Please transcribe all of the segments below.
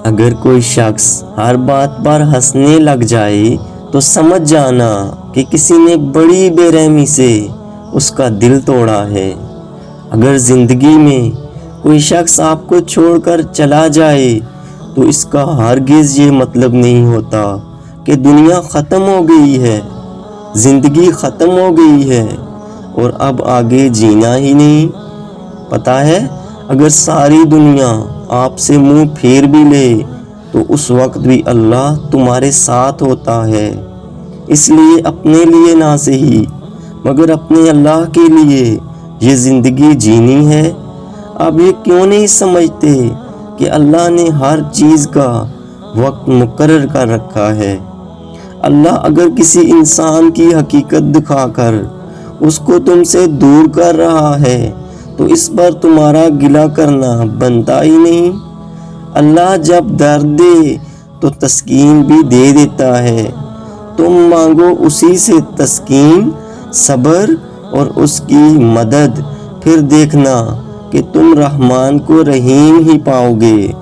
اگر کوئی شخص ہر بات پر ہنسنے لگ جائے تو سمجھ جانا کہ کسی نے بڑی بے رحمی سے اس کا دل توڑا ہے۔ اگر زندگی میں کوئی شخص آپ کو چھوڑ کر چلا جائے تو اس کا ہرگز یہ مطلب نہیں ہوتا کہ دنیا ختم ہو گئی ہے، زندگی ختم ہو گئی ہے اور اب آگے جینا ہی نہیں۔ پتہ ہے، اگر ساری دنیا آپ سے منہ پھیر بھی لے تو اس وقت بھی اللہ تمہارے ساتھ ہوتا ہے۔ اس لیے اپنے لیے نہ صحیح مگر اپنے اللہ کے لیے یہ زندگی جینی ہے۔ آپ یہ کیوں نہیں سمجھتے کہ اللہ نے ہر چیز کا وقت مقرر کر رکھا ہے؟ اللہ اگر کسی انسان کی حقیقت دکھا کر اس کو تم سے دور کر رہا ہے تو اس پر تمہارا گلہ کرنا بنتا ہی نہیں۔ اللہ جب درد دے تو تسکین بھی دے دیتا ہے۔ تم مانگو اسی سے تسکین، صبر اور اس کی مدد، پھر دیکھنا کہ تم رحمان کو رحیم ہی پاؤ گے۔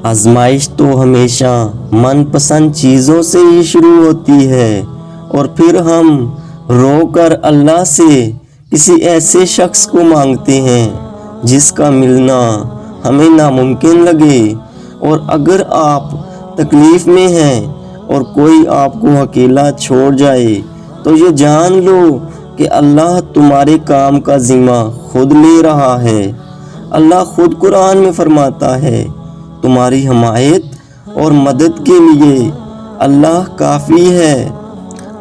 آزمائش تو ہمیشہ من پسند چیزوں سے ہی شروع ہوتی ہے اور پھر ہم رو کر اللہ سے کسی ایسے شخص کو مانگتے ہیں جس کا ملنا ہمیں ناممکن لگے۔ اور اگر آپ تکلیف میں ہیں اور کوئی آپ کو اکیلا چھوڑ جائے تو یہ جان لو کہ اللہ تمہارے کام کا ذمہ خود لے رہا ہے۔ اللہ خود قرآن میں فرماتا ہے، تمہاری حمایت اور مدد کے لیے اللہ کافی ہے۔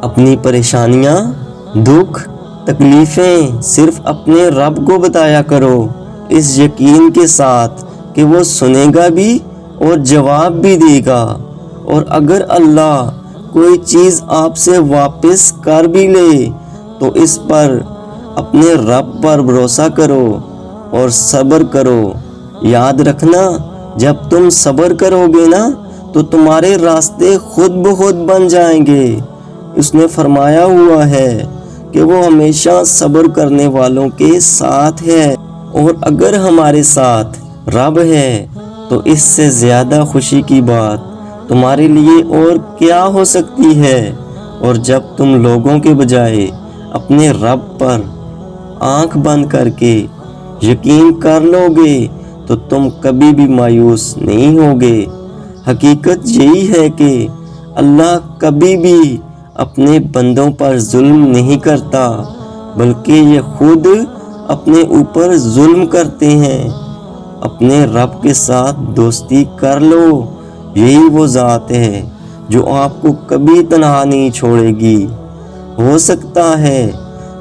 اپنی پریشانیاں، دکھ، تکلیفیں صرف اپنے رب کو بتایا کرو، اس یقین کے ساتھ کہ وہ سنے گا بھی اور جواب بھی دے گا۔ اور اگر اللہ کوئی چیز آپ سے واپس کر بھی لے تو اس پر اپنے رب پر بھروسہ کرو اور صبر کرو۔ یاد رکھنا، جب تم صبر کرو گے نا تو تمہارے راستے خود بخود بن جائیں گے۔ اس نے فرمایا ہوا ہے کہ وہ ہمیشہ صبر کرنے والوں کے ساتھ ہے۔ اور اگر ہمارے ساتھ رب ہے تو اس سے زیادہ خوشی کی بات تمہارے لیے اور کیا ہو سکتی ہے؟ اور جب تم لوگوں کے بجائے اپنے رب پر آنکھ بند کر کے یقین کر لو گے تو تم کبھی بھی مایوس نہیں ہوگے۔ حقیقت یہی ہے کہ اللہ کبھی بھی اپنے بندوں پر ظلم نہیں کرتا، بلکہ یہ خود اپنے اوپر ظلم کرتے ہیں۔ اپنے رب کے ساتھ دوستی کر لو، یہی وہ ذات ہے جو آپ کو کبھی تنہا نہیں چھوڑے گی۔ ہو سکتا ہے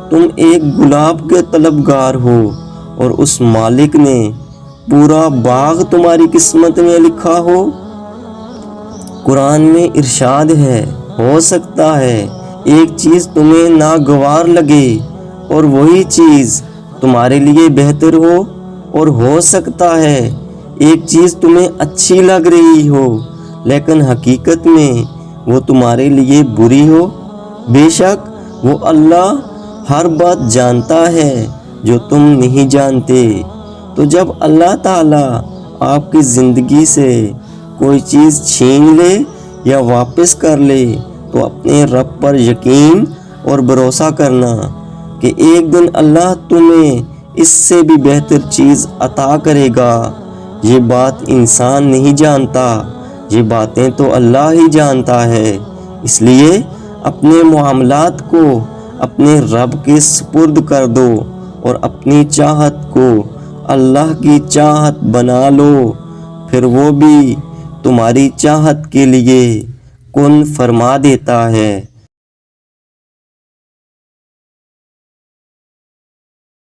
تم ایک گلاب کے طلبگار ہو اور اس مالک نے پورا باغ تمہاری قسمت میں لکھا ہو۔ قرآن میں ارشاد ہے، ہو سکتا ہے ایک چیز تمہیں ناگوار لگے اور وہی چیز تمہارے لیے بہتر ہو، اور ہو سکتا ہے ایک چیز تمہیں اچھی لگ رہی ہو لیکن حقیقت میں وہ تمہارے لیے بری ہو۔ بے شک وہ اللہ ہر بات جانتا ہے جو تم نہیں جانتے۔ تو جب اللہ تعالیٰ آپ کی زندگی سے کوئی چیز چھین لے یا واپس کر لے تو اپنے رب پر یقین اور بھروسہ کرنا کہ ایک دن اللہ تمہیں اس سے بھی بہتر چیز عطا کرے گا۔ یہ بات انسان نہیں جانتا، یہ باتیں تو اللہ ہی جانتا ہے۔ اس لیے اپنے معاملات کو اپنے رب کے سپرد کر دو اور اپنی چاہت کو اللہ کی چاہت بنا لو، پھر وہ بھی تمہاری چاہت کے لیے کن فرما دیتا ہے۔